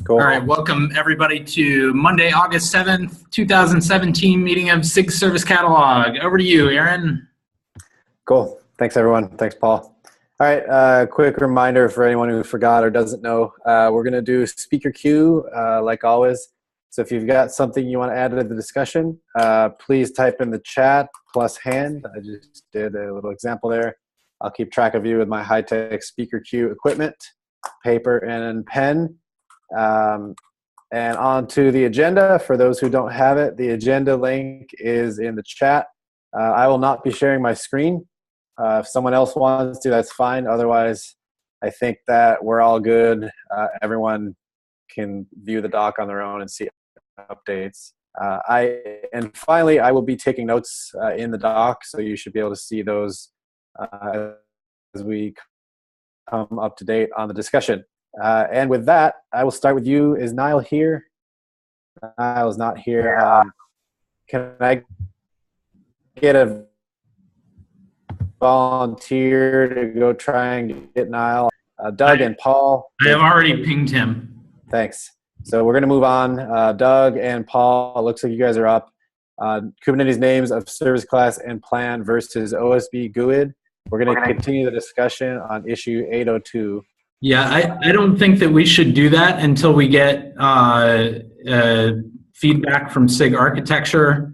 Cool. All right, welcome everybody to Monday, August 7th, 2017 meeting of SIG Service Catalog. Over to you, Aaron. Cool. Thanks, everyone. Thanks, Paul. All right, quick reminder for anyone who forgot or doesn't know, we're going to do speaker queue like always. So if you've got something you want to add to the discussion, please type in the chat plus hand. I just did a little example there. I'll keep track of you with my high-tech speaker queue equipment, paper and pen. And on to the agenda. For those who don't have it, the agenda link is in the chat. I will not be sharing my screen. If someone else wants to, that's fine. Otherwise, I think that we're all good. Everyone can view the doc on their own and see updates. And finally, I will be taking notes in the doc, so you should be able to see those as we come up to date on the discussion. And with that, I will start with you. Is Niall here? Niall's not here. Can I get a volunteer to go try and get Niall? Doug and Paul. I have already pinged him. Thanks. So we're going to move on. Doug and Paul, it looks like you guys are up. Kubernetes names of service class and plan versus OSB GUID. We're going to continue the discussion on issue 802. Yeah, I don't think that we should do that until we get feedback from SIG architecture.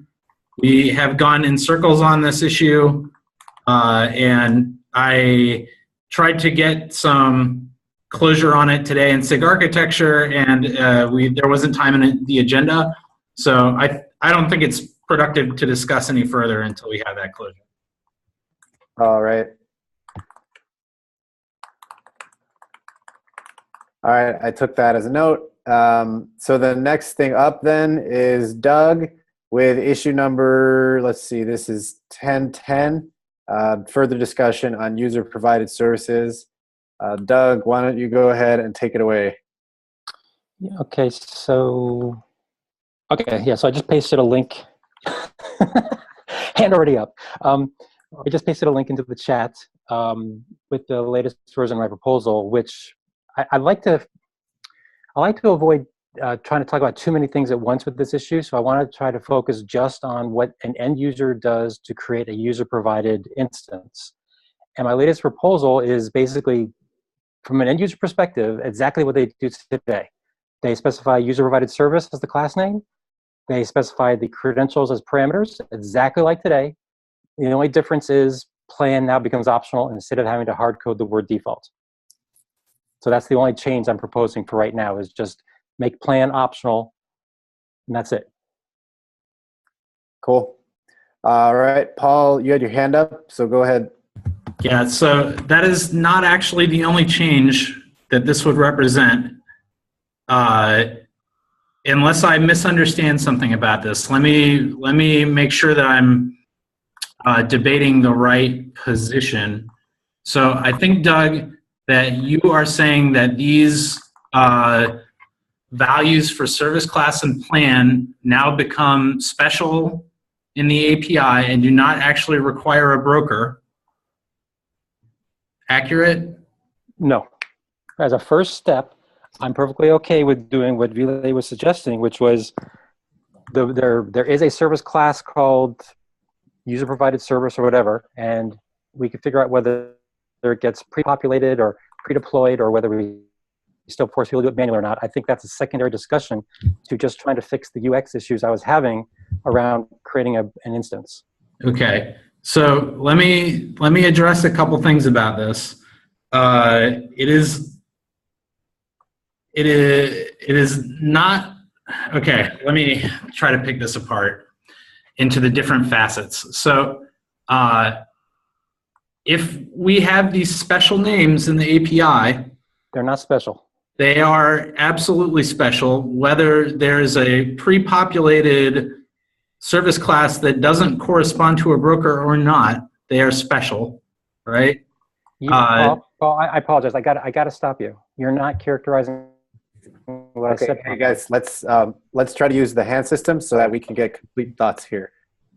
We have gone in circles on this issue, and I tried to get some closure on it today in SIG architecture, and there wasn't time in the agenda. So I don't think it's productive to discuss any further until we have that closure. All right. All right, I took that as a note. So the next thing up then is Doug with issue number, let's see, this is 1010, further discussion on user-provided services. Doug, why don't you go ahead and take it away? Okay, so I just pasted a link. Hand already up. I just pasted a link into the chat with the latest version of my proposal, which I like to avoid trying to talk about too many things at once with this issue. So I want to try to focus just on what an end user does to create a user-provided instance. And my latest proposal is basically, from an end user perspective, exactly what they do today. They specify user-provided service as the class name. They specify the credentials as parameters, exactly like today. The only difference is plan now becomes optional instead of having to hard code the word default. So that's the only change I'm proposing for right now, is just make plan optional, and that's it. Cool. All right, Paul, you had your hand up, so go ahead. Yeah, so that is not actually the only change that this would represent. Unless I misunderstand something about this, let me make sure that I'm debating the right position. So I think, Doug, that you are saying that these values for service class and plan now become special in the API and do not actually require a broker. Accurate? No. As a first step, I'm perfectly okay with doing what Ville was suggesting, which was there is a service class called user-provided service or whatever, and we can figure out whether it gets pre-populated or pre-deployed or whether we still force people to do it manually or not. I think that's a secondary discussion to just trying to fix the UX issues I was having around creating an instance. Okay, so let me address a couple things about this. It is not, okay, let me try to pick this apart into the different facets. So if we have these special names in the API, they're not special. They are absolutely special. Whether there's a pre-populated service class that doesn't correspond to a broker or not, they are special, right? Paul, I apologize. I got to stop you. You're not characterizing what I said. Hey guys, let's try to use the hand system so that we can get complete thoughts here.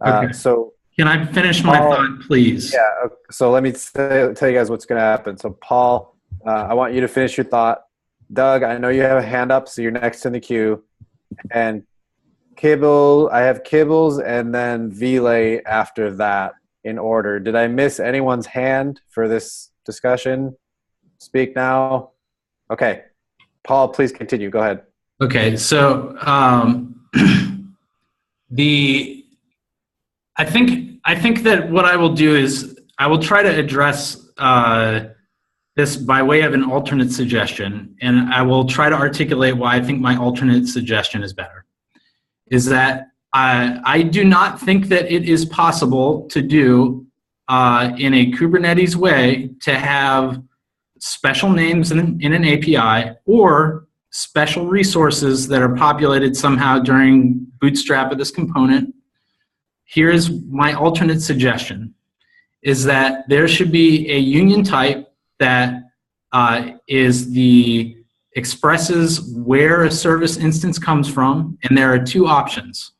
Okay. So can I finish my thought, please? Yeah. So let me tell you guys what's going to happen. So Paul, I want you to finish your thought. Doug, I know you have a hand up, so you're next in the queue. And Kibble, I have Kibbles and then Vile after that in order. Did I miss anyone's hand for this discussion? Speak now. Okay. Paul, please continue. Go ahead. Okay, so I think that what I will do is I will try to address this by way of an alternate suggestion, and I will try to articulate why I think my alternate suggestion is better. Is that I do not think that it is possible to do in a Kubernetes way to have special names in an API or special resources that are populated somehow during bootstrap of this component. Here's my alternate suggestion, is that there should be a union type that expresses where a service instance comes from, and there are two options.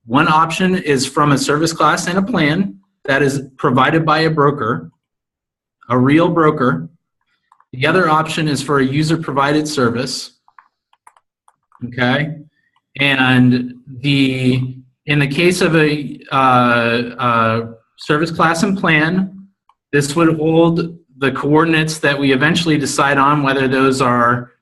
One option is from a service class and a plan that is provided by a broker, a real broker. The other option is for a user-provided service, okay? And in the case of a service class and plan, this would hold the coordinates that we eventually decide on, whether those are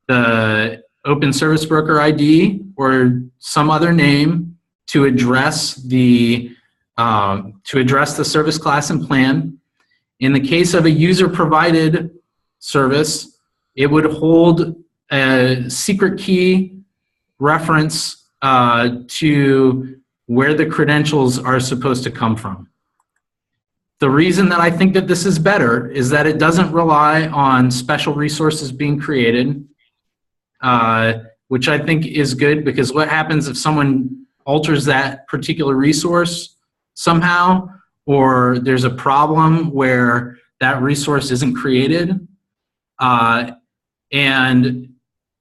the Open Service Broker ID or some other name to address the service class and plan. In the case of a user-provided service, it would hold a secret key reference to where the credentials are supposed to come from. The reason that I think that this is better is that it doesn't rely on special resources being created, which I think is good, because what happens if someone alters that particular resource somehow, or there's a problem where that resource isn't created? And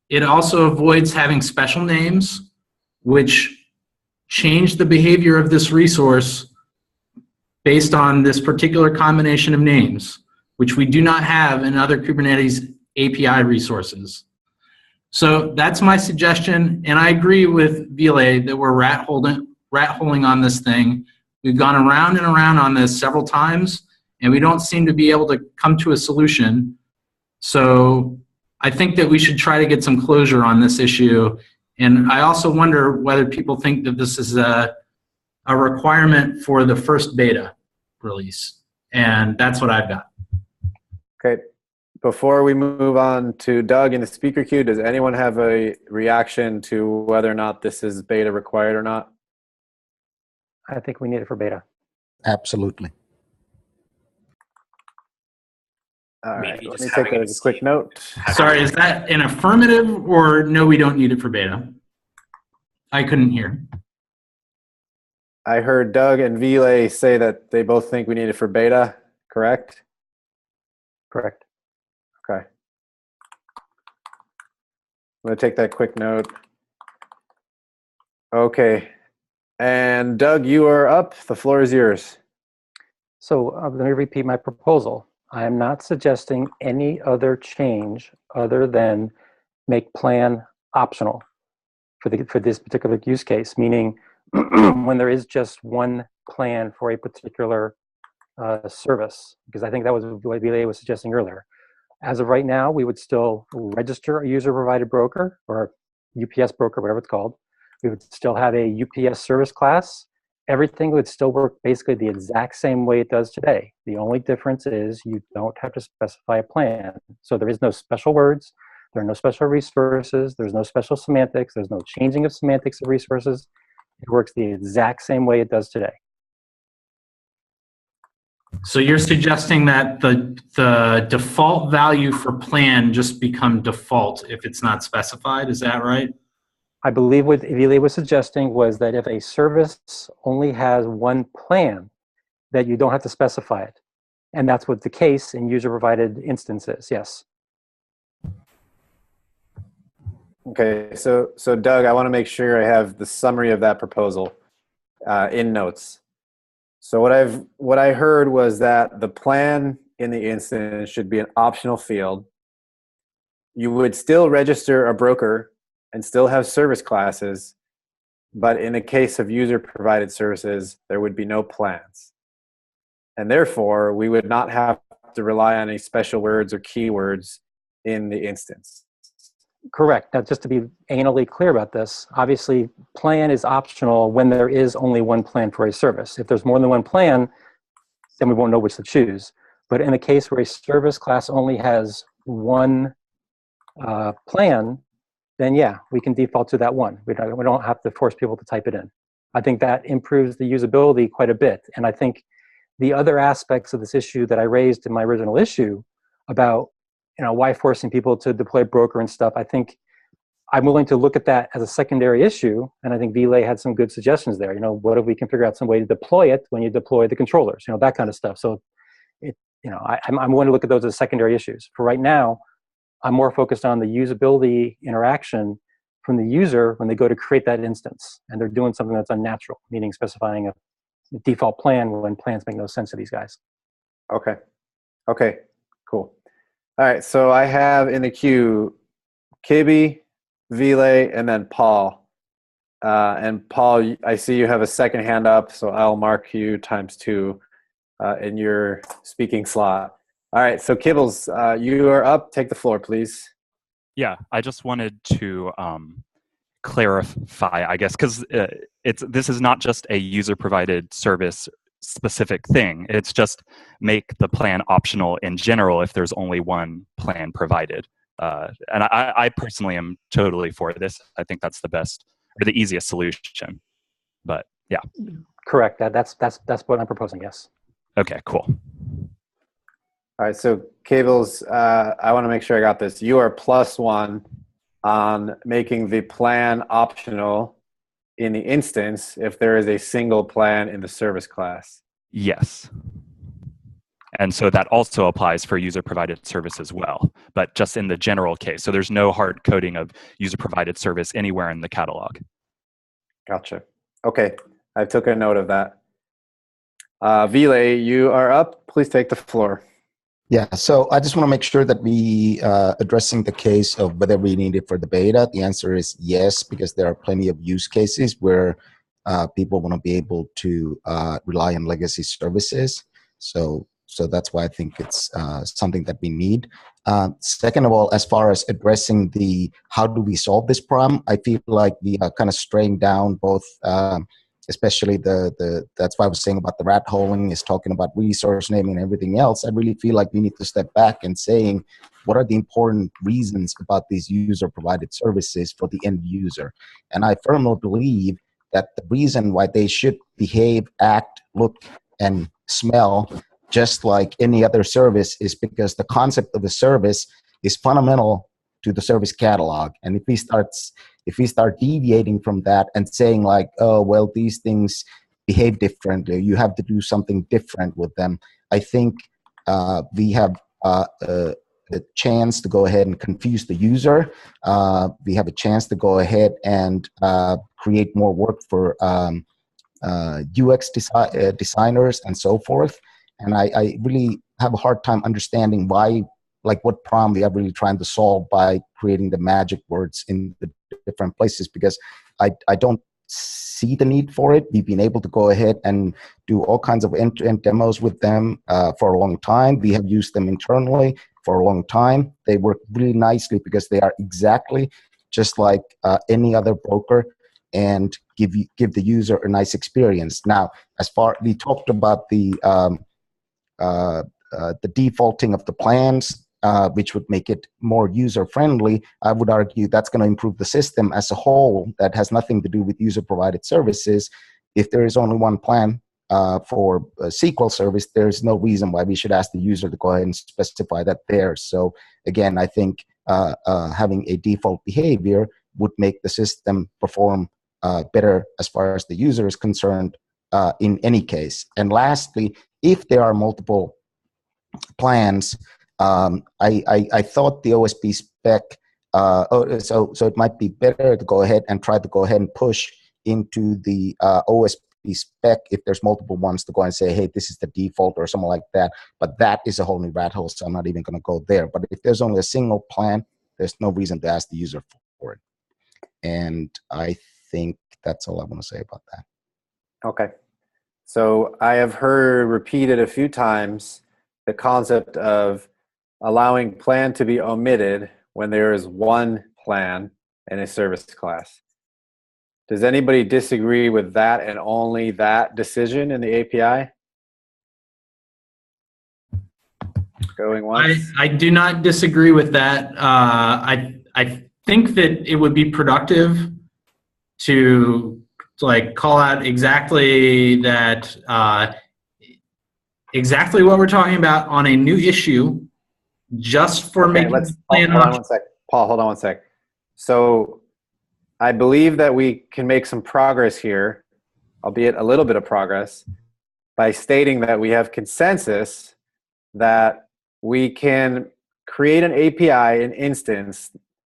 it also avoids having special names, which change the behavior of this resource based on this particular combination of names, which we do not have in other Kubernetes API resources. So that's my suggestion, and I agree with Vile that we're rat holing on this thing. We've gone around and around on this several times, and we don't seem to be able to come to a solution. So I think that we should try to get some closure on this issue. And I also wonder whether people think that this is a requirement for the first beta release. And that's what I've got. Okay. Before we move on to Doug in the speaker queue, does anyone have a reaction to whether or not this is beta required or not? I think we need it for beta. Absolutely. All right, Maybe let just me take having a quick note. Sorry, is that an affirmative or no, we don't need it for beta? I couldn't hear. I heard Doug and Vile say that they both think we need it for beta, correct? Correct. Okay. I'm going to take that quick note. Okay. And Doug, you are up. The floor is yours. So let me repeat my proposal. I am not suggesting any other change other than make plan optional for this particular use case, meaning when there is just one plan for a particular service, because I think that was what Vile was suggesting earlier. As of right now, we would still register a user-provided broker or UPS broker, whatever it's called. We would still have a UPS service class. Everything would still work basically the exact same way it does today. The only difference is you don't have to specify a plan. So there is no special words, there are no special resources, there's no special semantics, there's no changing of semantics of resources. It works the exact same way it does today. So you're suggesting that the default value for plan just become default if it's not specified, is that right? I believe what Vile was suggesting was that if a service only has one plan, that you don't have to specify it. And that's what the case in user-provided instances, yes. Okay, so Doug, I want to make sure I have the summary of that proposal in notes. So what I heard was that the plan in the instance should be an optional field, you would still register a broker and still have service classes, but in the case of user-provided services, there would be no plans. And therefore, we would not have to rely on any special words or keywords in the instance. Correct. Now, just to be anally clear about this, obviously, plan is optional when there is only one plan for a service. If there's more than one plan, then we won't know which to choose. But in a case where a service class only has one plan, then yeah, we can default to that one. We don't have to force people to type it in. I think that improves the usability quite a bit. And I think the other aspects of this issue that I raised in my original issue about, why forcing people to deploy broker and stuff, I think I'm willing to look at that as a secondary issue. And I think Vile had some good suggestions there. What if we can figure out some way to deploy it when you deploy the controllers, that kind of stuff. So I'm willing to look at those as secondary issues. For right now, I'm more focused on the usability interaction from the user when they go to create that instance. And they're doing something that's unnatural, meaning specifying a default plan when plans make no sense to these guys. Okay, cool. All right, so I have in the queue Kube, Vile, and then Paul. And Paul, I see you have a second hand up, so I'll mark you ×2 in your speaking slot. All right, so Kibbles, you are up. Take the floor, please. Yeah, I just wanted to clarify, I guess, because this is not just a user-provided service specific thing. It's just make the plan optional in general if there's only one plan provided. And I personally am totally for this. I think that's the best or the easiest solution. But yeah. Correct. That's what I'm proposing. Yes. Okay. Cool. All right. So Cables, I want to make sure I got this. You are +1 on making the plan optional in the instance if there is a single plan in the service class. Yes. And so that also applies for user-provided service as well, but just in the general case. So there's no hard coding of user-provided service anywhere in the catalog. Gotcha. Okay. I took a note of that. Vile, you are up. Please take the floor. Yeah, so I just want to make sure that we addressing the case of whether we need it for the beta. The answer is yes, because there are plenty of use cases where people want to be able to rely on legacy services. So that's why I think it's something that we need. Second of all, as far as addressing the how do we solve this problem, I feel like we are kind of straying down both, especially that's why I was saying about the rat holing, is talking about resource naming and everything else. I really feel like we need to step back and saying, what are the important reasons about these user-provided services for the end user? And I firmly believe that the reason why they should behave, act, look, and smell just like any other service is because the concept of a service is fundamental to the service catalog. And if we start deviating from that and saying like, oh, well, these things behave differently, you have to do something different with them, I think we have a chance to go ahead and confuse the user. We have a chance to go ahead and create more work for UX designers and so forth. And I really have a hard time understanding why, like what problem we are really trying to solve by creating the magic words in the different places, because I don't see the need for it. We've been able to go ahead and do all kinds of end-to-end demos with them for a long time. We have used them internally for a long time. They work really nicely because they are exactly just like any other broker and give the user a nice experience. Now, as far we talked about the defaulting of the plans, which would make it more user-friendly, I would argue that's going to improve the system as a whole. That has nothing to do with user-provided services. If there is only one plan for a SQL service, there's no reason why we should ask the user to go ahead and specify that there. So again, I think having a default behavior would make the system perform better as far as the user is concerned in any case. And lastly, if there are multiple plans, I thought the OSP spec, so it might be better to go ahead and try to go ahead and push into the OSP spec if there's multiple ones to go and say, hey, this is the default or something like that. But that is a whole new rat hole, so I'm not even going to go there. But if there's only a single plan, There's no reason to ask the user for it. And I think that's all I want to say about that. Okay. So I have heard repeated a few times the concept of allowing plan to be omitted when there is one plan in a service class. Does anybody disagree with that and only that decision in the API? Going once? I do not disagree with that. I think that it would be productive to like call out exactly that exactly what we're talking about on a new issue, just for making the plan. Hold on one sec. Paul, hold on one sec. So I believe that we can make some progress here, albeit a little bit of progress, by stating that we have consensus that we can create an API, an instance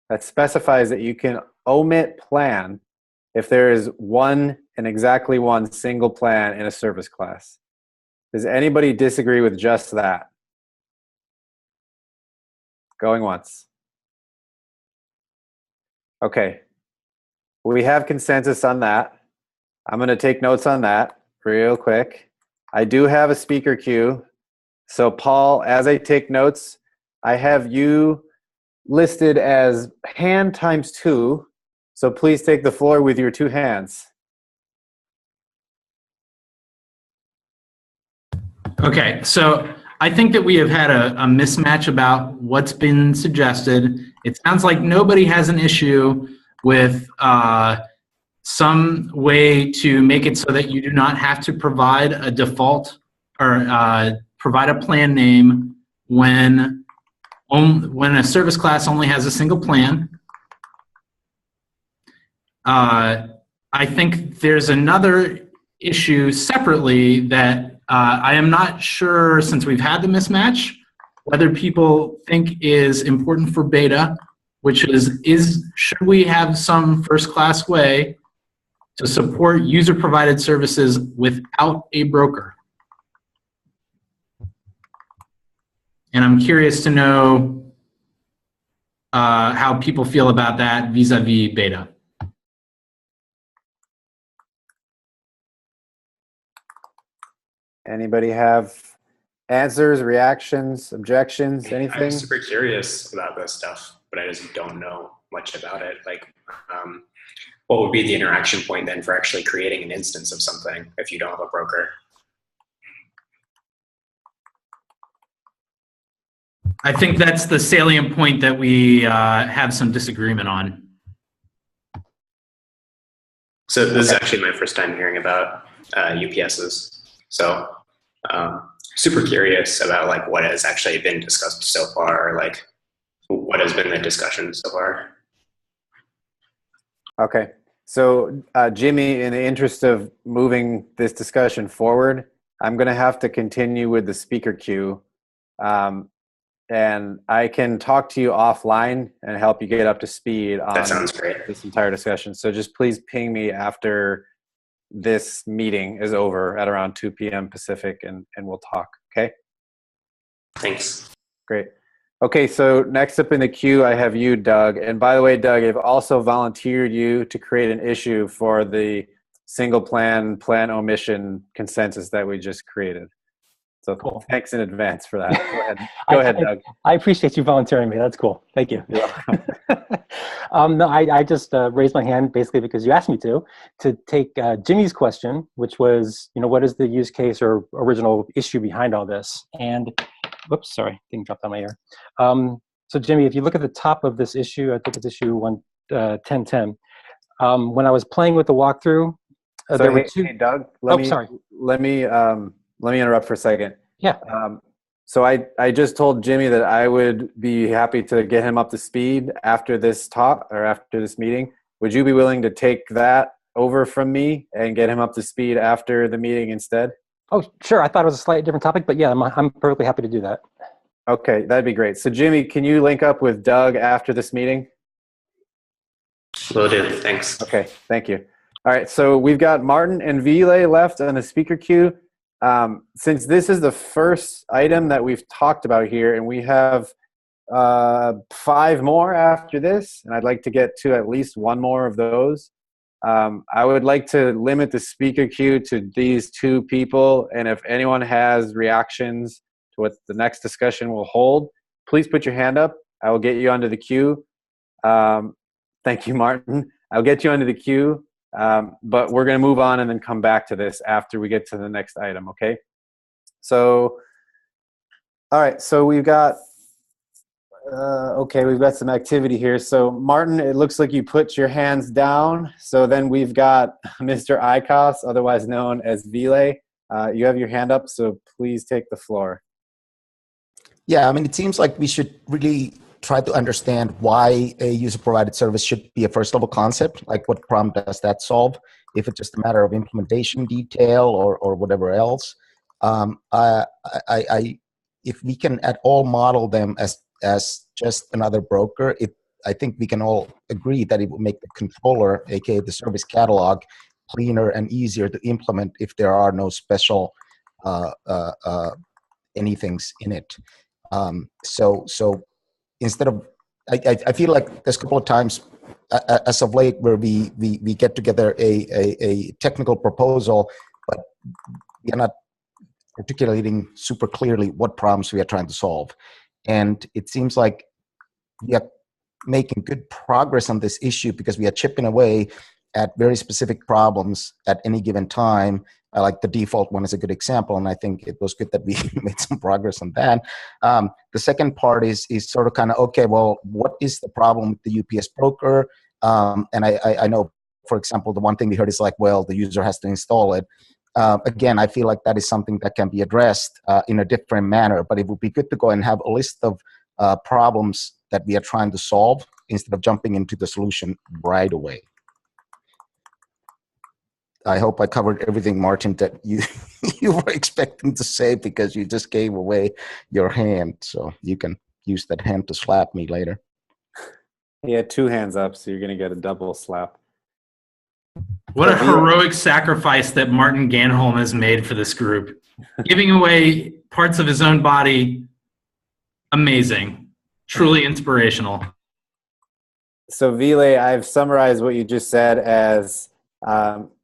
that specifies that you can omit plan if there is one and exactly one single plan in a service class. Does anybody disagree with just that? Going once. Okay. We have consensus on that. I'm going to take notes on that real quick. I do have a speaker queue. So Paul, as I take notes, I have you listed as hand times 2. So please take the floor with your 2 hands. Okay, so I think that we have had a mismatch about what's been suggested. It sounds like nobody has an issue with some way to make it so that you do not have to provide a default or provide a plan name when a service class only has a single plan. I think there's another issue separately that I am not sure, since we've had the mismatch, whether people think is important for beta, which is should we have some first-class way to support user-provided services without a broker? And I'm curious to know how people feel about that vis-a-vis beta. Anybody have answers, reactions, objections, anything? I'm super curious about this stuff, but I just don't know much about it. Like, what would be the interaction point then for actually creating an instance of something if you don't have a broker? I think that's the salient point that we have some disagreement on. So this is actually my first time hearing about UPSs. So super curious about like what has actually been discussed so far, or like what has been the discussion so far. Okay, so Jimmy, in the interest of moving this discussion forward, I'm going to have to continue with the speaker queue. And I can talk to you offline and help you get up to speed on That sounds great. this entire discussion. So just please ping me after this meeting is over at around 2 p.m. Pacific, and we'll talk, okay? Thanks. Great. Okay, so next up in the queue, I have you, Doug. And by the way, Doug, I've also volunteered you to create an issue for the single plan omission consensus that we just created. So cool. Thanks in advance for that. Go ahead, Doug. I appreciate you volunteering me. That's cool. Thank you. No, I just raised my hand basically because you asked me to take Jimmy's question, which was, what is the use case or original issue behind all this? And, whoops, sorry, thing dropped on my ear. So Jimmy, if you look at the top of this issue, I think it's issue 1010. When I was playing with the walkthrough, there were two. Hey, Doug, let me interrupt for a second. Yeah. So I just told Jimmy that I would be happy to get him up to speed after this talk or after this meeting. Would you be willing to take that over from me and get him up to speed after the meeting instead? Oh, sure. I thought it was a slightly different topic, but yeah, I'm perfectly happy to do that. Okay, that'd be great. So Jimmy, can you link up with Doug after this meeting? Will do. Thanks. Okay, thank you. All right, so we've got Martin and Vile left on the speaker queue. Since this is the first item that we've talked about here, and we have 5 more after this, and I'd like to get to at least one more of those. I would like to limit the speaker queue to these 2 people, and if anyone has reactions to what the next discussion will hold, please put your hand up. I will get you onto the queue. Thank you, Martin. I'll get you onto the queue, but we're going to move on and then come back to this after we get to the next item, okay? So, all right, so we've got we've got some activity here. So Martin, it looks like you put your hands down. So then we've got Mr. Ikos, otherwise known as Vile. You have your hand up, so please take the floor. Yeah, I mean, it seems like we should really try to understand why a user-provided service should be a first-level concept. Like, what problem does that solve? If it's just a matter of implementation detail or whatever else. If we can at all model them as just another broker, I think we can all agree that it will make the controller, aka the service catalog, cleaner and easier to implement if there are no special anythings in it. So instead of, I feel like there's a couple of times as of late where we get together a technical proposal, but we are not articulating super clearly what problems we are trying to solve. And it seems like we are making good progress on this issue because we are chipping away at very specific problems at any given time. Like the default one is a good example, and I think it was good that we made some progress on that. The second part is sort of kind of, okay, well, what is the problem with the UPS broker? And I know, for example, the one thing we heard is like, well, the user has to install it. Again, I feel like that is something that can be addressed in a different manner, but it would be good to go and have a list of problems that we are trying to solve instead of jumping into the solution right away. I hope I covered everything, Martin, that you were expecting to say, because you just gave away your hand. So you can use that hand to slap me later. He had 2 hands up, so you're going to get a double slap. What a heroic sacrifice that Martin Ganholm has made for this group. Giving away parts of his own body, amazing. Truly inspirational. So Vile, I've summarized what you just said as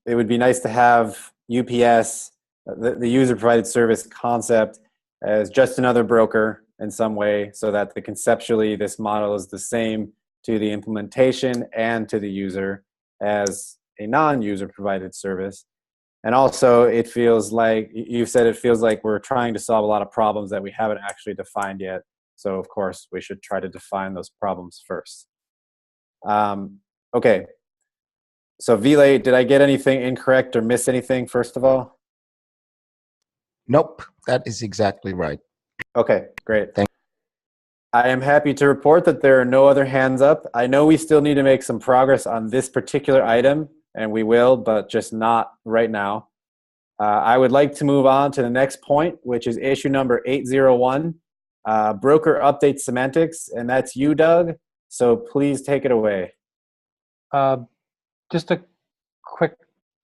it would be nice to have UPS, the user-provided service concept, as just another broker in some way, so that conceptually this model is the same to the implementation and to the user as a non-user provided service. And also it feels like, you said it feels like we're trying to solve a lot of problems that we haven't actually defined yet. So of course we should try to define those problems first. Okay. So Vile, did I get anything incorrect or miss anything first of all? Nope, that is exactly right. Okay, great. Thank you. I am happy to report that there are no other hands up. I know we still need to make some progress on this particular item, and we will, but just not right now. I would like to move on to the next point, which is issue number 801, broker update semantics, and that's you, Doug. So please take it away. Just a quick,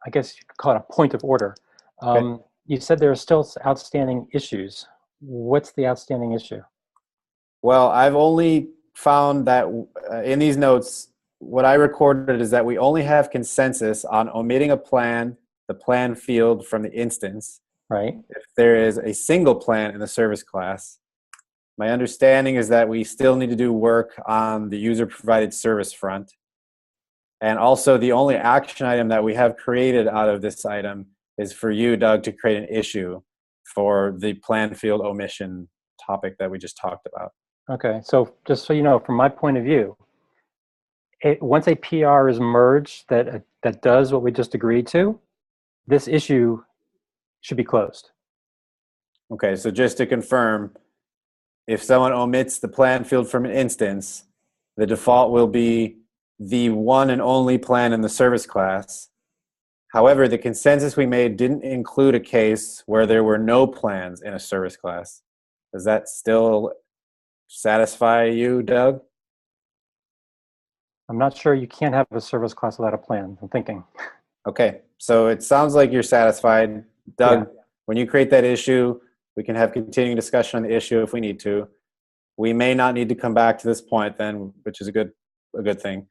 I guess you could call it a point of order. Okay. You said there are still outstanding issues. What's the outstanding issue? Well, I've only found that in these notes, what I recorded is that we only have consensus on omitting a plan, the plan field from the instance. Right. If there is a single plan in the service class. My understanding is that we still need to do work on the user-provided service front. And also the only action item that we have created out of this item is for you, Doug, to create an issue for the plan field omission topic that we just talked about. Okay, so just so you know, from my point of view, once a PR is merged that does what we just agreed to, this issue should be closed. Okay, so just to confirm, if someone omits the plan field from an instance, the default will be the one and only plan in the service class. However, the consensus we made didn't include a case where there were no plans in a service class. Does that still satisfy you, Doug? I'm not sure you can't have a service class without a plan, I'm thinking. Okay, so it sounds like you're satisfied. Doug, Yeah. when you create that issue, we can have continuing discussion on the issue if we need to. we may not need to come back to this point then, which is a good thing.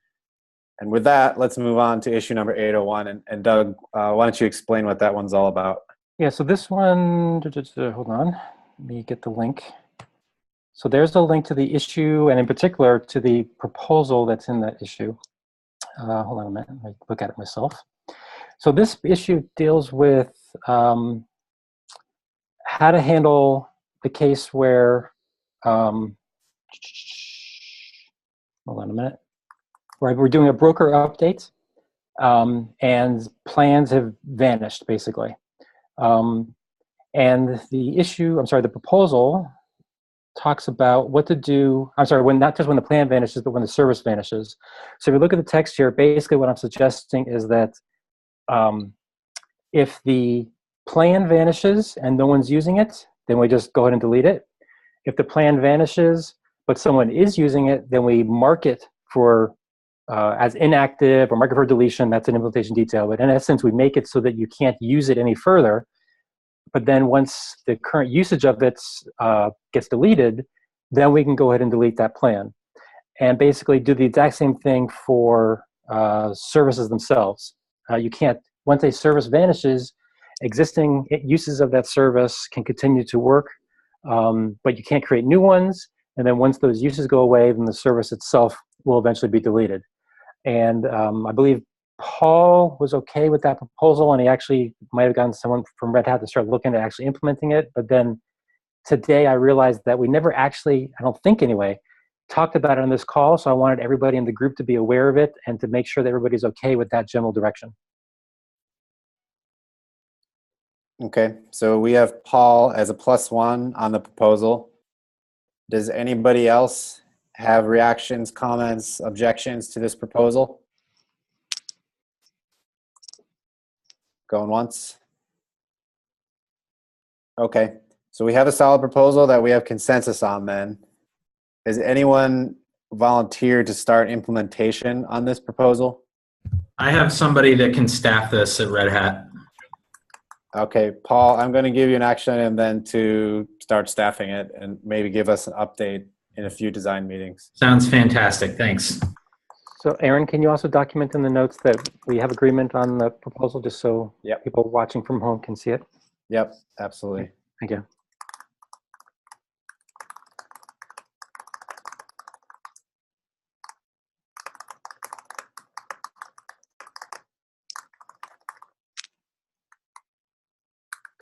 And with that, let's move on to issue number 801. And Doug, why don't you explain what that one's all about? Yeah, so this one, hold on, let me get the link. So there's a link to the issue, and in particular to the proposal that's in that issue. Hold on a minute, let me look at it myself. So this issue deals with how to handle the case where, hold on a minute, where we're doing a broker update and plans have vanished, basically. And the issue, the proposal talks about what to do, not just when the plan vanishes, but when the service vanishes. So if you look at the text here, basically what I'm suggesting is that if the plan vanishes and no one's using it, then we just go ahead and delete it. If the plan vanishes, but someone is using it, then we mark it for as inactive or mark it for deletion. That's an implementation detail. But in essence, we make it so that you can't use it any further. But then once the current usage of it gets deleted, then we can go ahead and delete that plan. And basically do the exact same thing for services themselves. You can't, once a service vanishes, existing uses of that service can continue to work, but you can't create new ones. And then once those uses go away, then the service itself will eventually be deleted. And I believe Paul was okay with that proposal, and he actually might have gotten someone from Red Hat to start looking at actually implementing it. But then today I realized that we never actually, I don't think anyway, talked about it on this call. So I wanted everybody in the group to be aware of it and to make sure that everybody's okay with that general direction. Okay, so we have Paul as a +1 on the proposal. Does anybody else have reactions, comments, objections to this proposal? Going once? Okay, so we have a solid proposal that we have consensus on then. Has anyone volunteered to start implementation on this proposal? I have somebody that can staff this at Red Hat. Okay, Paul, I'm going to give you an action item then to start staffing it and maybe give us an update in a few design meetings. Sounds fantastic. Thanks. So Aaron, can you also document in the notes that we have agreement on the proposal, just so people watching from home can see it? Yep, absolutely. Thank you.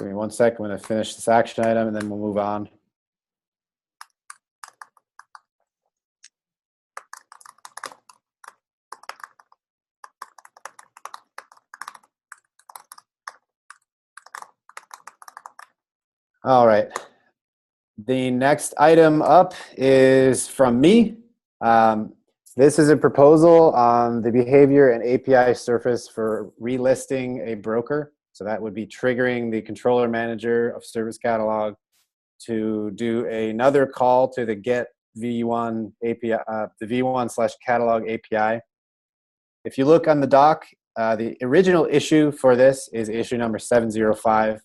Give me 1 second. I'm going to finish this action item and then we'll move on. All right. The next item up is from me. This is a proposal on the behavior and API surface for relisting a broker. So that would be triggering the controller manager of service catalog to do another call to the get v1 API, the v1/catalog API. If you look on the doc, the original issue for this is issue number 705.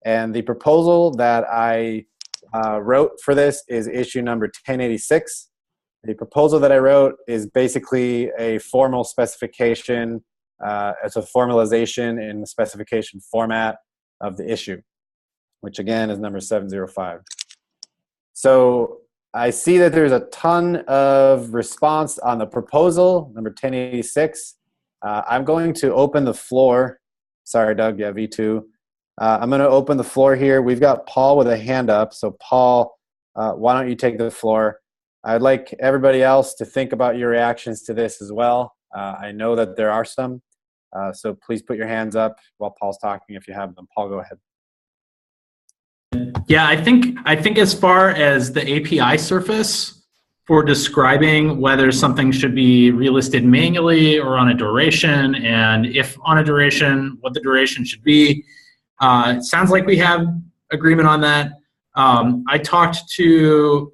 And the proposal that I wrote for this is issue number 1086. The proposal that I wrote is basically a formal specification. It's a formalization in the specification format of the issue, which again is number 705. So I see that there's a ton of response on the proposal, number 1086. I'm going to open the floor. Sorry, Doug, yeah, V2. I'm going to open the floor here. We've got Paul with a hand up. So Paul, why don't you take the floor? I'd like everybody else to think about your reactions to this as well. I know that there are some. So please put your hands up while Paul's talking if you have them. Paul, go ahead. Yeah, I think as far as the API surface for describing whether something should be relisted manually or on a duration, and if on a duration, what the duration should be, it sounds like we have agreement on that. I talked to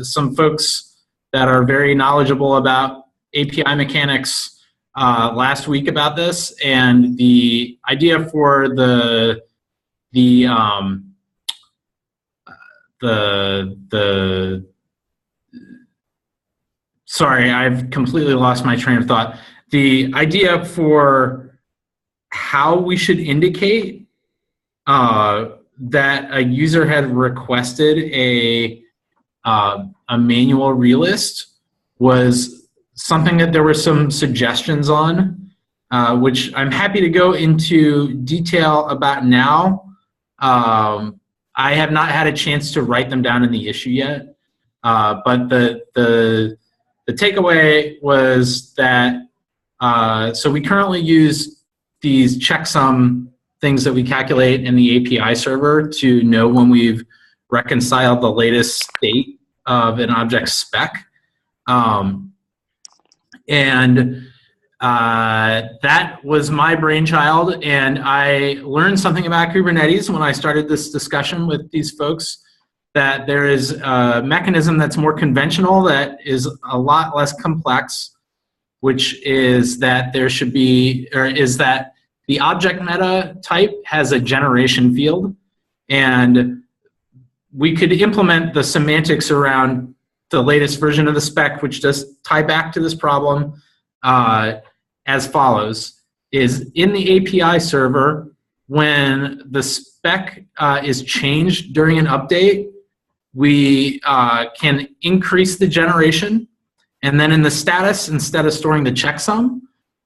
some folks that are very knowledgeable about API mechanics last week about this, and the idea for the sorry, I've completely lost my train of thought. The idea for how we should indicate that a user had requested a manual relist was something that there were some suggestions on, which I'm happy to go into detail about now. I have not had a chance to write them down in the issue yet, but the takeaway was that so we currently use these checksum things that we calculate in the API server to know when we've reconciled the latest state of an object spec. That was my brainchild, and I learned something about Kubernetes when I started this discussion with these folks, that there is a mechanism that's more conventional that is a lot less complex, which is that there should be, or is that the object meta type has a generation field, and we could implement the semantics around the latest version of the spec, which does tie back to this problem, as follows. Is in the API server, when the spec is changed during an update, we can increase the generation, and then in the status, instead of storing the checksum,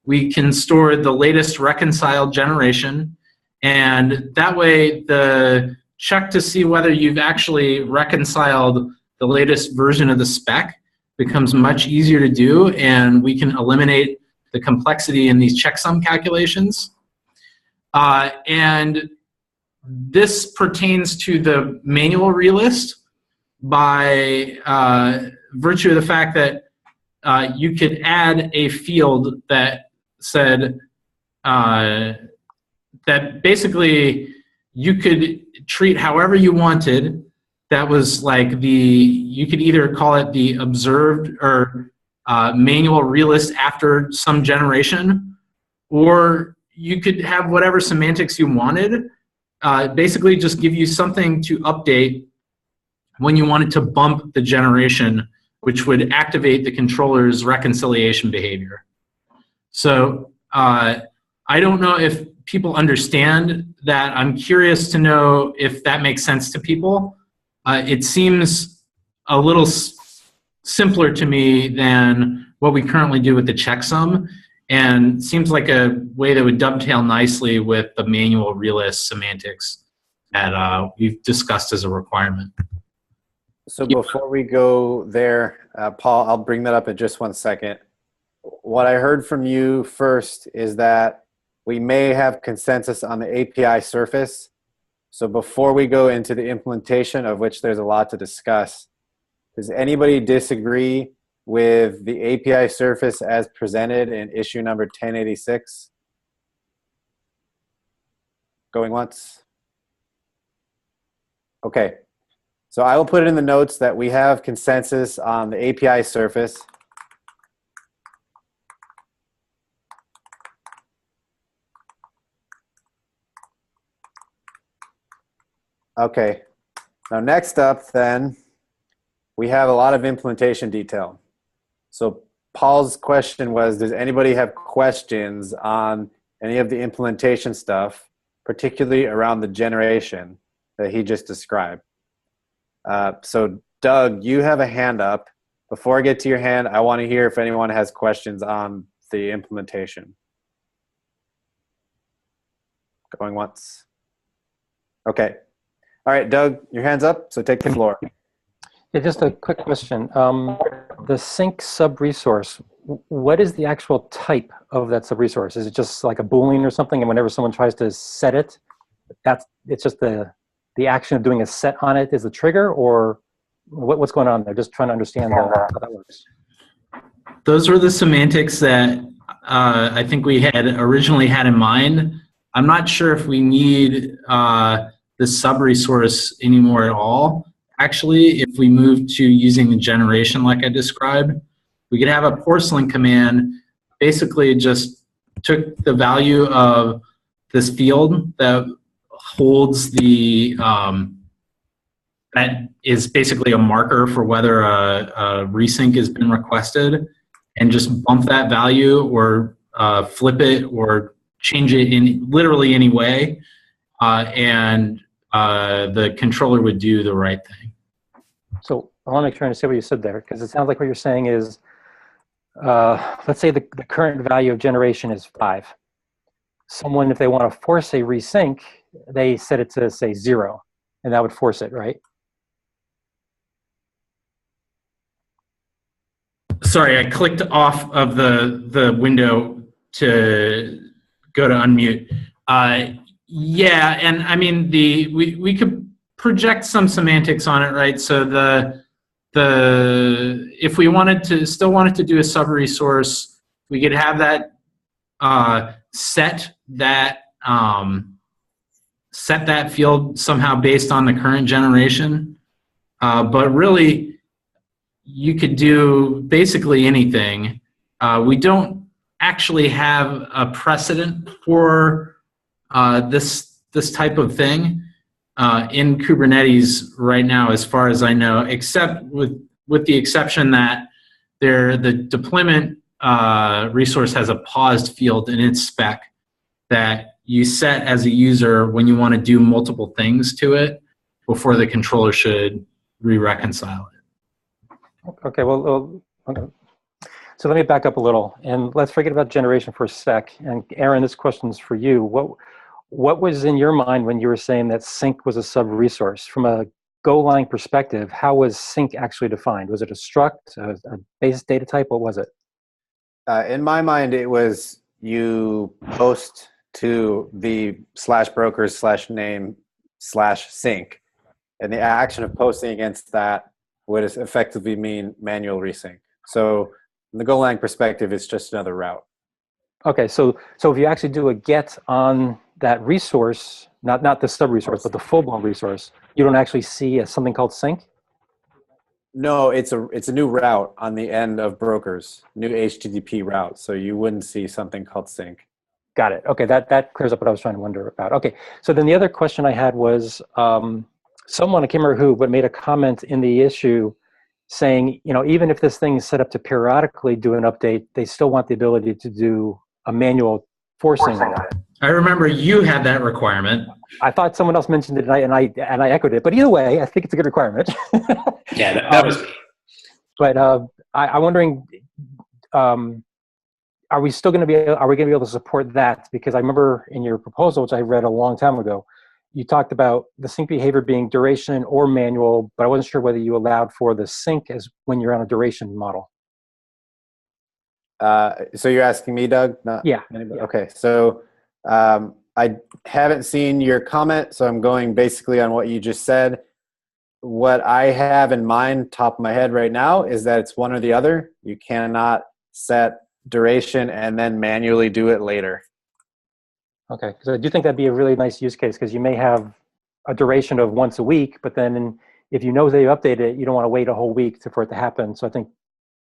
we can store the latest reconciled generation, and that way the check to see whether you've actually reconciled the latest version of the spec becomes much easier to do, and we can eliminate the complexity in these checksum calculations. And this pertains to the manual relist by virtue of the fact that you could add a field that said that basically you could treat however you wanted. That was like you could either call it the observed or manual relist after some generation, or you could have whatever semantics you wanted. Basically just give you something to update when you wanted to bump the generation, which would activate the controller's reconciliation behavior. So I don't know if people understand that. I'm curious to know if that makes sense to people. It seems a little simpler to me than what we currently do with the checksum, and seems like a way that would dovetail nicely with the manual realist semantics that we've discussed as a requirement. So before we go there, Paul, I'll bring that up in just 1 second. What I heard from you first is that we may have consensus on the API surface. So before we go into the implementation, of which there's a lot to discuss, does anybody disagree with the API surface as presented in issue number 1086? Going once? Okay. So I will put it in the notes that we have consensus on the API surface. Okay. Now next up then, we have a lot of implementation detail. So Paul's question was, does anybody have questions on any of the implementation stuff, particularly around the generation that he just described? So Doug, you have a hand up. Before I get to your hand, I want to hear if anyone has questions on the implementation. Going once. Okay. All right, Doug, your hand's up, so take the floor. Yeah, just a quick question. The sync sub-resource, what is the actual type of that sub-resource? Is it just like a Boolean or something, and whenever someone tries to set it, it's just the action of doing a set on it is the trigger, or what's going on there? Just trying to understand how that works. Those were the semantics that I think we had originally had in mind. I'm not sure if we need the sub-resource anymore at all. Actually, if we move to using the generation like I described, we could have a porcelain command basically just took the value of this field that holds the that is basically a marker for whether a resync has been requested, and just bump that value or flip it or change it in literally any way, and the controller would do the right thing. So I want to make sure I understand what you said there, because it sounds like what you're saying is, let's say the current value of generation is 5. Someone, if they want to force a resync, they set it to, say, 0, and that would force it, right? Sorry, I clicked off of the window to go to unmute. Yeah, and I mean we could project some semantics on it, right? So if we still wanted to do a sub resource, we could have that set that field somehow based on the current generation, but really you could do basically anything. We don't actually have a precedent for this type of thing in Kubernetes right now, as far as I know, except with the exception that the deployment resource has a paused field in its spec that you set as a user when you want to do multiple things to it before the controller should re-reconcile it. Okay, well, okay. So let me back up a little, and let's forget about generation for a sec. And Aaron, this question's for you. What was in your mind when you were saying that sync was a sub-resource? From a Golang perspective, how was sync actually defined? Was it a struct, a base data type? What was it? In my mind, it was you post to the /brokers/name/sync, and the action of posting against that would effectively mean manual resync. So from the Golang perspective, it's just another route. Okay, so if you actually do a get on that resource, not the sub-resource, but the full-blown resource, you don't actually see something called sync? No, it's a new route on the end of brokers, new HTTP route. So you wouldn't see something called sync. Got it. Okay, that clears up what I was trying to wonder about. Okay, so then the other question I had was, someone, I can't remember who, but made a comment in the issue saying, even if this thing is set up to periodically do an update, they still want the ability to do a manual forcing. I remember you had that requirement. I thought someone else mentioned it, and I echoed it. But either way, I think it's a good requirement. Yeah, that was me. But I'm wondering, are we going to be able to support that? Because I remember in your proposal, which I read a long time ago, you talked about the sync behavior being duration or manual, but I wasn't sure whether you allowed for the sync as when you're on a duration model. So you're asking me, Doug? Not yeah. Anybody? Okay. So I haven't seen your comment, so I'm going basically on what you just said. What I have in mind, top of my head right now, is that it's one or the other. You cannot set duration and then manually do it later. Okay, because I do think that'd be a really nice use case, because you may have a duration of once a week, but then if you know they update it, you don't want to wait a whole week for it to happen. So I think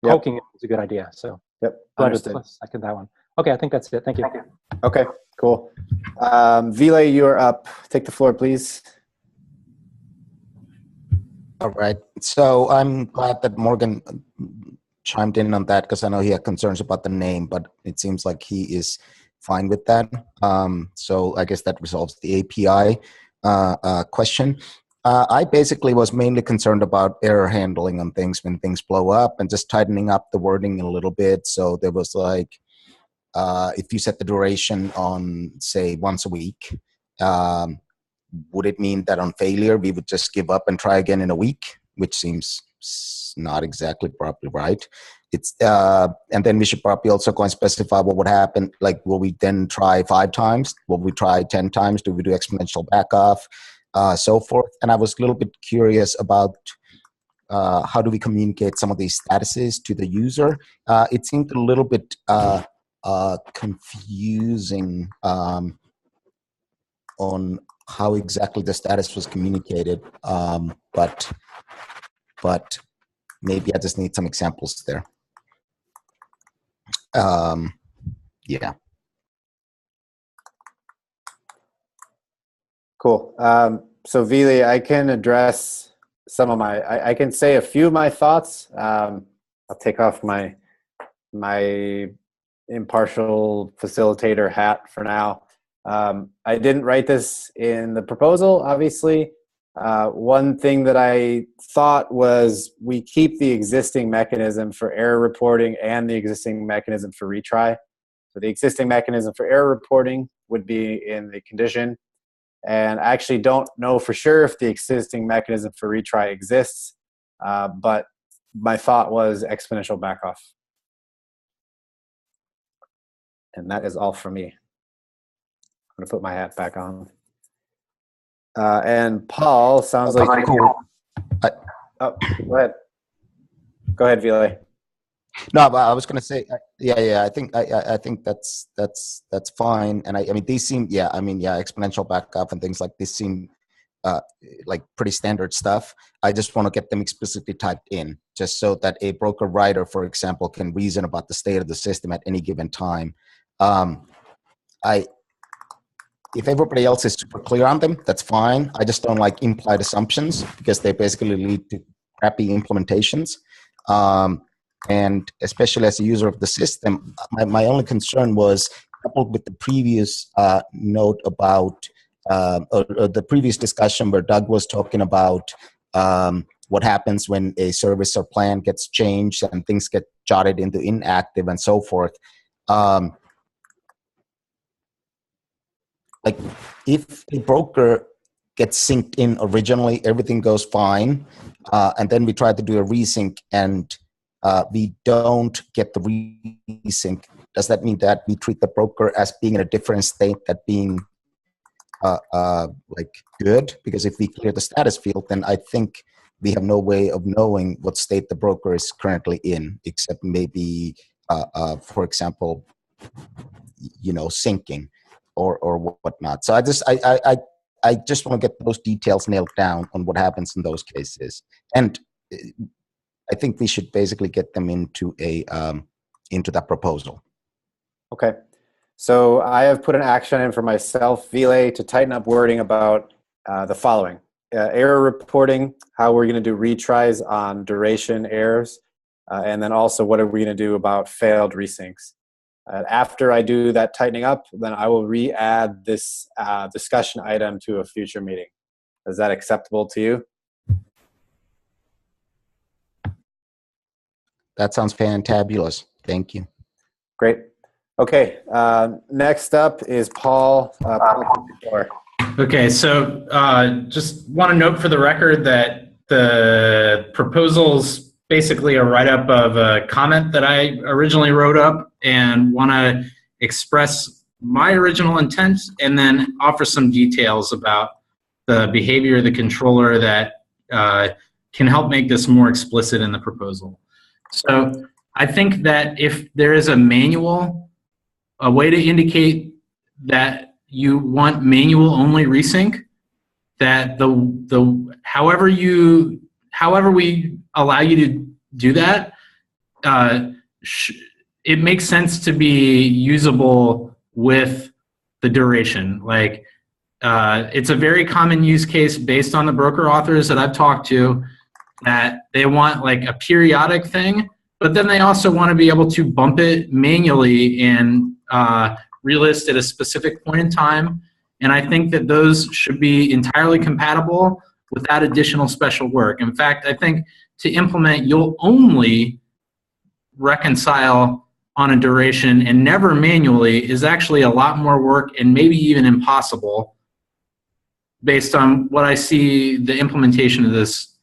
poking is a good idea. So understood. Second that one. Okay, I think that's it. Thank you. Okay, cool. Vile, you're up. Take the floor, please. All right. So I'm glad that Morgan chimed in on that, because I know he had concerns about the name, but it seems like he is fine with that. So I guess that resolves the API question. I basically was mainly concerned about error handling on things when things blow up, and just tightening up the wording a little bit. So there was like, if you set the duration on, say, once a week, would it mean that on failure we would just give up and try again in a week, which seems not exactly probably right. It's and then we should probably also go and specify what would happen. Like, will we then try 5 times? Will we try 10 times? Do we do exponential backoff? So forth. And I was a little bit curious about how do we communicate some of these statuses to the user. It seemed a little bit confusing on how exactly the status was communicated, but maybe I just need some examples there. Yeah. Cool. So Vili, I can address some of I can say a few of my thoughts. I'll take off my impartial facilitator hat for now. I didn't write this in the proposal, obviously. One thing that I thought was we keep the existing mechanism for error reporting and the existing mechanism for retry. So the existing mechanism for error reporting would be in the condition. And I actually don't know for sure if the existing mechanism for retry exists, but my thought was exponential backoff. And that is all for me. I'm going to put my hat back on. And Paul, sounds like... Cool. Oh, go ahead. Go ahead, Vile. No, but I was going to say, I think that's fine. And I mean, these seem, exponential backup and things like this seem like pretty standard stuff. I just want to get them explicitly typed in, just so that a broker writer, for example, can reason about the state of the system at any given time. If everybody else is super clear on them, that's fine. I just don't like implied assumptions because they basically lead to crappy implementations. And especially as a user of the system, my only concern was coupled with the previous note about, or the previous discussion where Doug was talking about what happens when a service or plan gets changed and things get jotted into inactive and so forth. Like if the broker gets synced in originally, everything goes fine, and then we try to do a resync and we don't get the resync, does that mean that we treat the broker as being in a different state that being like good? Because if we clear the status field, then I think we have no way of knowing what state the broker is currently in, except maybe, for example, syncing or whatnot. So I just want to get those details nailed down on what happens in those cases. And I think we should basically get them into that proposal. Okay. So I have put an action in for myself, Vile, to tighten up wording about the following. Error reporting, how we're going to do retries on duration errors, and then also what are we going to do about failed resyncs. After I do that tightening up, then I will re-add this discussion item to a future meeting. Is that acceptable to you? That sounds fantabulous. Thank you. Great. Okay. Next up is Paul. Okay, so just want to note for the record that the proposal's basically a write-up of a comment that I originally wrote up, and want to express my original intent and then offer some details about the behavior of the controller that can help make this more explicit in the proposal. So I think that if there is a manual, a way to indicate that you want manual only resync, that however we allow you to do that, it makes sense to be usable with the duration. Like it's a very common use case based on the broker authors that I've talked to, that they want like a periodic thing, but then they also want to be able to bump it manually and relist at a specific point in time. And I think that those should be entirely compatible without additional special work. In fact, I think to implement, you'll only reconcile on a duration and never manually is actually a lot more work and maybe even impossible based on what I see the implementation of this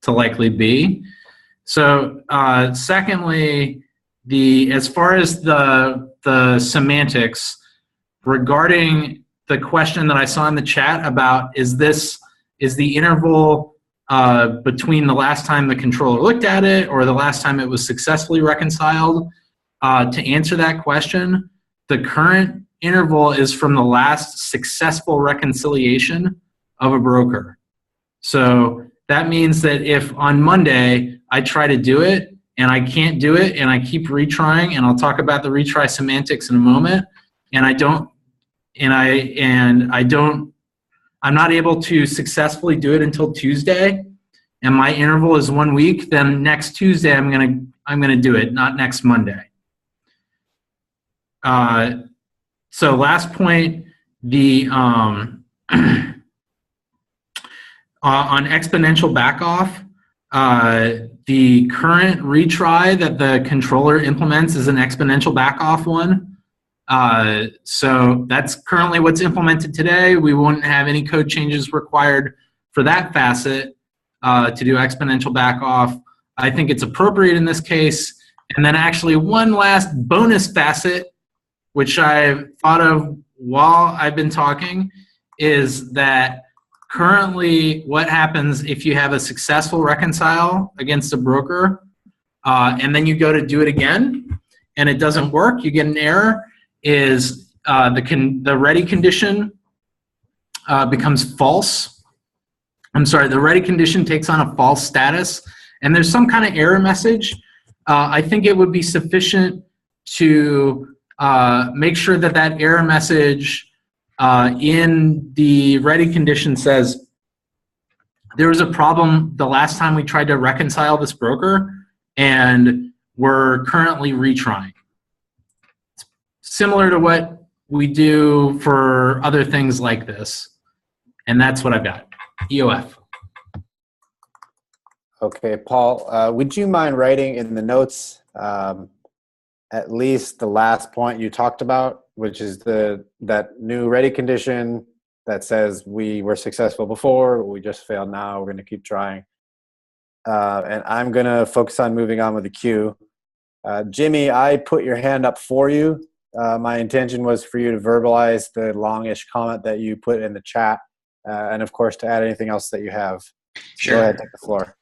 to likely be. So secondly, as far as the semantics regarding the question that I saw in the chat about is the interval between the last time the controller looked at it or the last time it was successfully reconciled, to answer that question, the current interval is from the last successful reconciliation of a broker. So that means that if on Monday I try to do it and I can't do it and I keep retrying, and I'll talk about the retry semantics in a moment, and I'm not able to successfully do it until Tuesday, and my interval is 1 week, then next Tuesday I'm gonna do it, not next Monday. So last point, the on exponential backoff, the current retry that the controller implements is an exponential backoff one. So that's currently what's implemented today. We won't have any code changes required for that facet to do exponential backoff. I think it's appropriate in this case. And then actually one last bonus facet, which I've thought of while I've been talking, is that currently what happens if you have a successful reconcile against a broker and then you go to do it again and it doesn't work, you get an error, is the ready condition becomes false. I'm sorry, the ready condition takes on a false status and there's some kind of error message. I think it would be sufficient to make sure that that error message in the ready condition says there was a problem the last time we tried to reconcile this broker and we're currently retrying. It's similar to what we do for other things like this. And that's what I've got. EOF. Okay, Paul, would you mind writing in the notes at least the last point you talked about, which is that new ready condition that says we were successful before, we just failed now, we're going to keep trying. And I'm going to focus on moving on with the queue. Jimmy, I put your hand up for you. My intention was for you to verbalize the longish comment that you put in the chat, and of course to add anything else that you have. Sure. Go ahead, take the floor.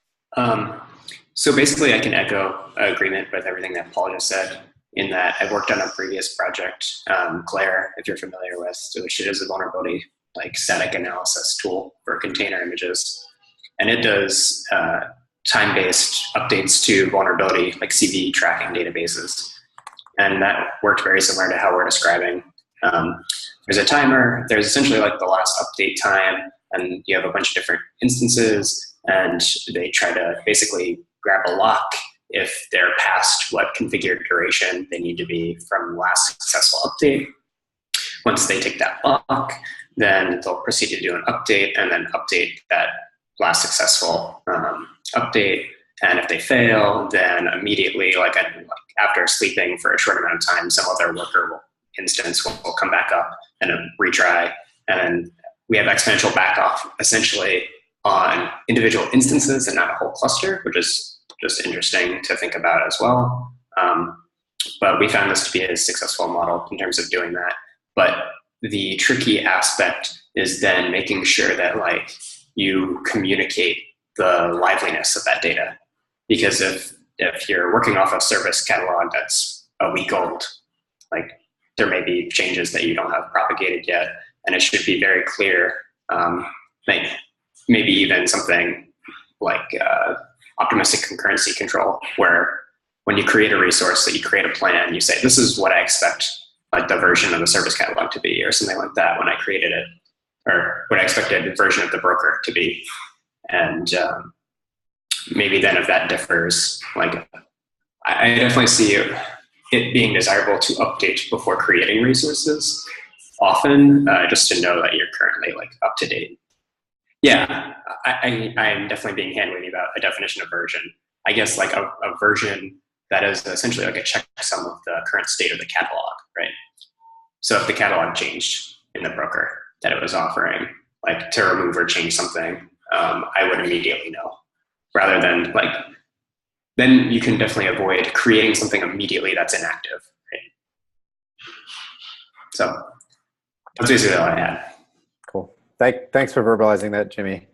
So basically I can echo agreement with everything that Paul just said, in that I worked on a previous project, Claire, if you're familiar with, which is a vulnerability like static analysis tool for container images. And it does time-based updates to vulnerability, like CV tracking databases. And that worked very similar to how we're describing. There's a timer, there's essentially like the last update time, and you have a bunch of different instances, and they try to basically grab a lock if they're past what configured duration they need to be from last successful update. Once they take that lock, then they'll proceed to do an update and then update that last successful update. And if they fail, then immediately, like after sleeping for a short amount of time, some other worker instance will come back up and retry. And we have exponential backoff essentially on individual instances and not a whole cluster, which is just interesting to think about as well. But we found this to be a successful model in terms of doing that. But the tricky aspect is then making sure that like you communicate the liveliness of that data. Because if you're working off a service catalog that's a week old, like there may be changes that you don't have propagated yet, and it should be very clear, like maybe even something like optimistic concurrency control, where when you create a resource, that you create a plan, you say, this is what I expect like the version of the service catalog to be, or something like that when I created it, or what I expected the version of the broker to be. And maybe then if that differs, like I definitely see it being desirable to update before creating resources often, just to know that you're currently like up to date. Yeah, I'm definitely being hand-wavy about a definition of version. I guess like a version that is essentially like a checksum of the current state of the catalog, right? So if the catalog changed in the broker that it was offering, like to remove or change something, I would immediately know. Rather than like, then you can definitely avoid creating something immediately that's inactive, right? So that's basically all I had. Cool. Thanks for verbalizing that, Jimmy.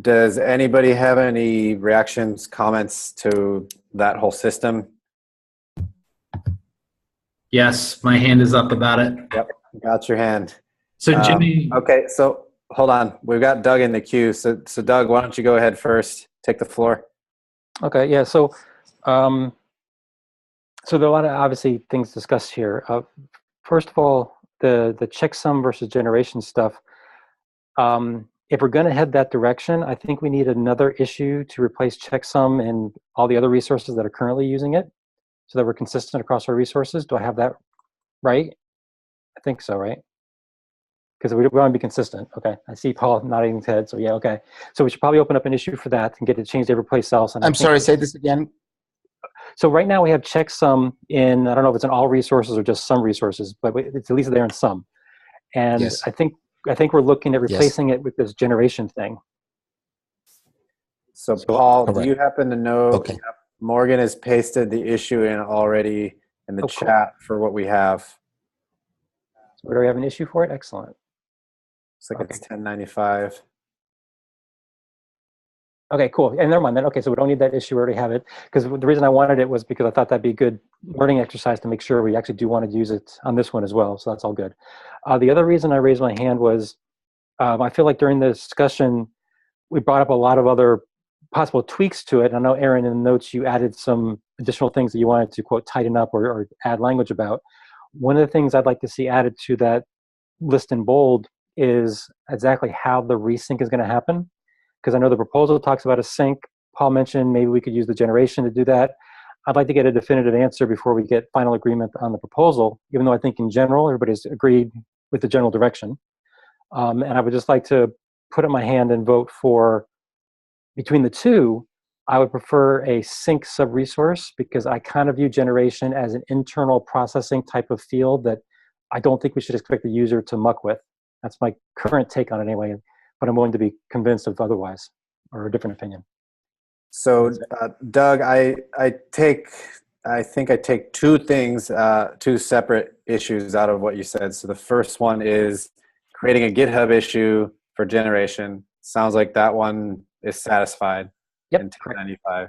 Does anybody have any reactions, comments to that whole system? Yes, my hand is up about it. Yep, got your hand. So Jimmy. Okay, so hold on. We've got Doug in the queue. So Doug, why don't you go ahead first? Take the floor. Okay, yeah, so there are a lot of obviously things discussed here. First of all, the checksum versus generation stuff. if we're going to head that direction, I think we need another issue to replace checksum and all the other resources that are currently using it, so that we're consistent across our resources. Do I have that right? I think so, right? Because we want to be consistent. Okay, I see Paul nodding his head, so yeah, okay. So we should probably open up an issue for that and get it changed to replace else. And I'm sorry, say this again. So right now we have checksum in, I don't know if it's in all resources or just some resources, but it's at least there in some. And Yes. I think we're looking at replacing it with this generation thing. So Paul, do correct. you happen to know Okay. if Morgan has pasted the issue in already in the Oh, cool. chat for what we have? So do we have an issue for it? Excellent. Looks like Okay. it's 1095. Okay, cool. And never mind then. Okay, so we don't need that issue. We already have it. Because the reason I wanted it was because I thought that'd be a good learning exercise to make sure we actually do want to use it on this one as well. So that's all good. The other reason I raised my hand was I feel like during the discussion, we brought up a lot of other possible tweaks to it. I know, Aaron, in the notes, you added some additional things that you wanted to, quote, tighten up or add language about. One of the things I'd like to see added to that list in bold is exactly how the resync is going to happen. Because I know the proposal talks about a sync. Paul mentioned maybe we could use the generation to do that. I'd like to get a definitive answer before we get final agreement on the proposal, even though I think in general, everybody's agreed with the general direction. And I would just like to put up my hand and vote for, between the two, I would prefer a sync sub-resource because I kind of view generation as an internal processing type of field that I don't think we should expect the user to muck with. That's my current take on it anyway, but I'm willing to be convinced of otherwise or a different opinion. So Doug, I think I take two things, two separate issues out of what you said. So the first one is creating a GitHub issue for generation. Sounds like that one is satisfied in 1095.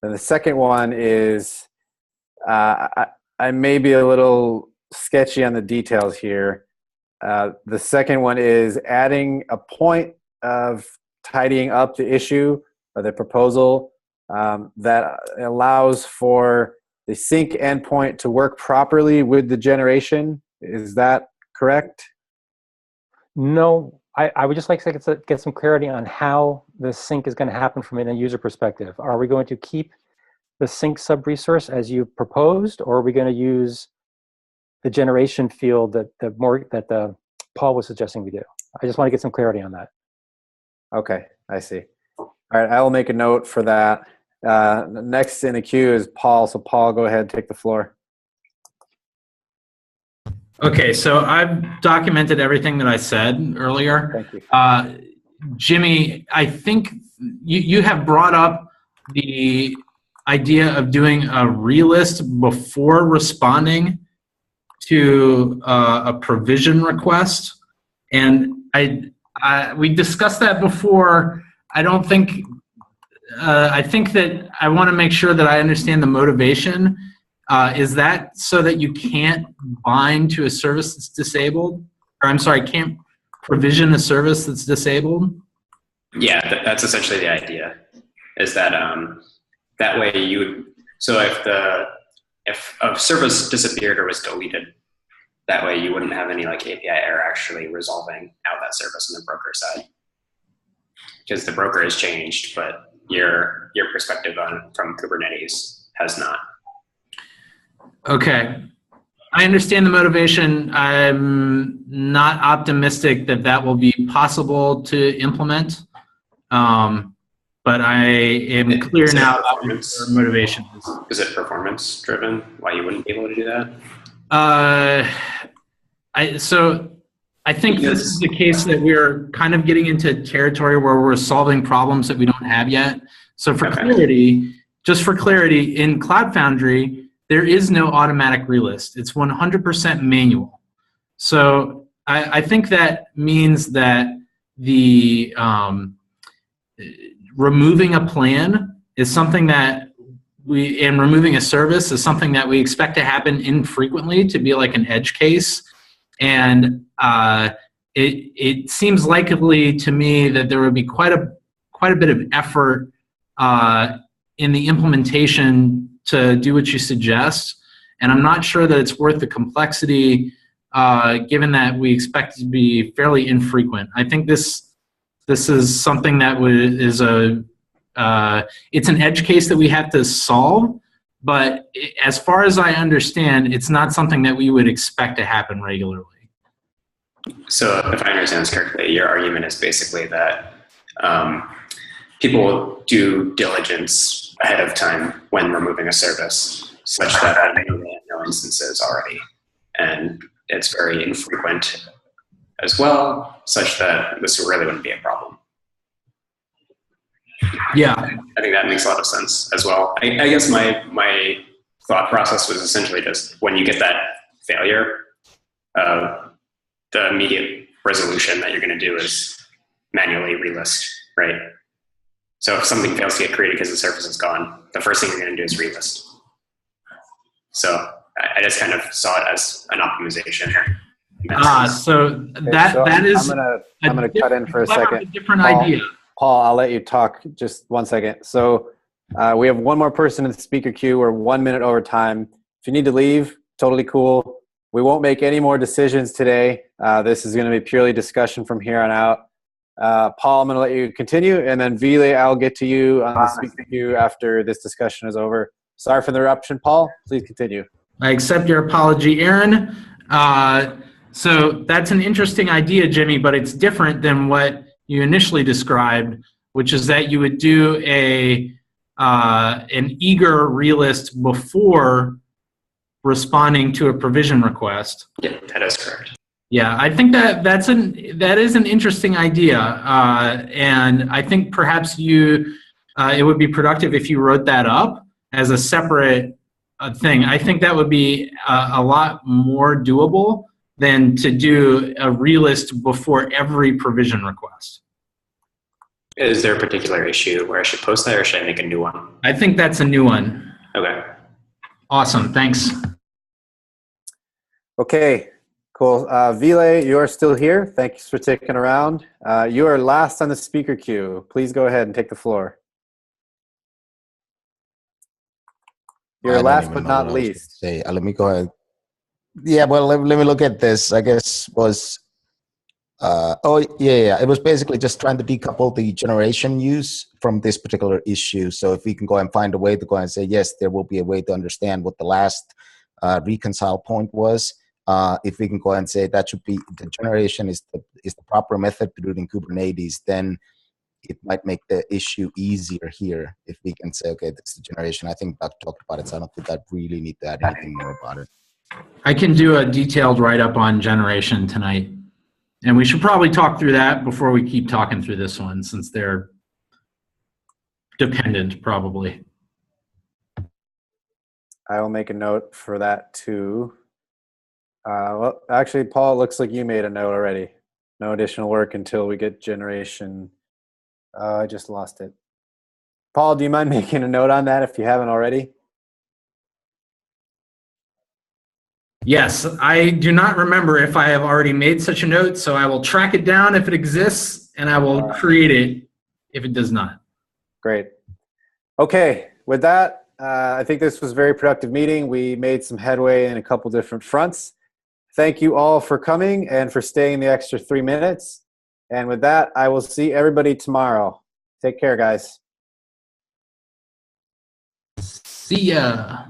And the second one is I may be a little sketchy on the details here. The second one is adding a point of tidying up the issue or the proposal that allows for the sync endpoint to work properly with the generation. Is that correct? No, I would just like to get some clarity on how the sync is going to happen from a user perspective. Are we going to keep the sync sub-resource as you proposed, or are we going to use the generation field that Paul was suggesting we do? I just want to get some clarity on that. Okay, I see. All right, I will make a note for that. Next in the queue is Paul. So Paul, go ahead, take the floor. Okay, so I've documented everything that I said earlier. Thank you. Jimmy, I think you have brought up the idea of doing a relist before responding to a provision request, and we discussed that before. I don't think. I think that I want to make sure that I understand the motivation. Is that so that you can't bind to a service that's disabled? Or I'm sorry, can't provision a service that's disabled? Yeah, that's essentially the idea. Is that that way you would, so if a service disappeared or was deleted, that way you wouldn't have any like API error actually resolving out that service on the broker side, because the broker has changed, but your perspective from Kubernetes has not. Okay. I understand the motivation. I'm not optimistic that that will be possible to implement. But I am clear now about what your motivation is. Is it performance driven? Why you wouldn't be able to do that? So I think this is the case that we're kind of getting into territory where we're solving problems that we don't have yet. So for clarity, just for clarity, in Cloud Foundry, there is no automatic relist. It's 100% manual. So I think that means that the removing a plan is something that and removing a service is something that we expect to happen infrequently, to be like an edge case. And it seems likely to me that there would be quite a bit of effort in the implementation to do what you suggest, and I'm not sure that it's worth the complexity given that we expect it to be fairly infrequent. I think this This is something that is it's an edge case that we have to solve, but as far as I understand, it's not something that we would expect to happen regularly. So if I understand this correctly, your argument is basically that people do diligence ahead of time when removing a service, such that they have no instances already. And it's very infrequent as well, such that this really wouldn't be a problem. Yeah. I think that makes a lot of sense as well. I guess my thought process was essentially just when you get that failure, the immediate resolution that you're going to do is manually relist, right? So if something fails to get created because the service is gone, the first thing you're going to do is relist. So I just kind of saw it as an optimization. So that is. I'm gonna cut in for a second. Different idea. Paul, I'll let you talk just 1 second. So we have one more person in the speaker queue. We're 1 minute over time. If you need to leave, totally cool. We won't make any more decisions today. This is going to be purely discussion from here on out. Paul, I'm going to let you continue, and then Vile, I'll get to you on the speaker queue after this discussion is over. Sorry for the interruption, Paul. Please continue. I accept your apology, Aaron. So that's an interesting idea, Jimmy, but it's different than what you initially described, which is that you would do an eager relist before responding to a provision request. Yeah, that is correct. Yeah, I think that is an interesting idea, and I think perhaps it would be productive if you wrote that up as a separate thing. I think that would be a lot more doable than to do a relist before every provision request. Is there a particular issue where I should post that, or should I make a new one? I think that's a new one. Okay. Awesome, thanks. Okay, cool. Vile, you are still here. Thanks for sticking around. You are last on the speaker queue. Please go ahead and take the floor. You're last but not least. Let me go ahead. Yeah, well, let me look at this. I guess was, it was basically just trying to decouple the generation use from this particular issue. So if we can go and find a way to go and say, yes, there will be a way to understand what the last reconcile point was. If we can go and say that should be the generation is the proper method to do it in Kubernetes, then it might make the issue easier here. If we can say, okay, this is the generation. I think Doug talked about it, so I don't think I really need to add anything more about it. I can do a detailed write-up on generation tonight. And we should probably talk through that before we keep talking through this one, since they're dependent, probably. I will make a note for that too. Well, actually, Paul, it looks like you made a note already. No additional work until we get generation. I just lost it. Paul, do you mind making a note on that if you haven't already? Yes, I do not remember if I have already made such a note, so I will track it down if it exists, and I will create it if it does not. Great. Okay, with that, I think this was a very productive meeting. We made some headway in a couple different fronts. Thank you all for coming and for staying the extra 3 minutes. And with that, I will see everybody tomorrow. Take care, guys. See ya.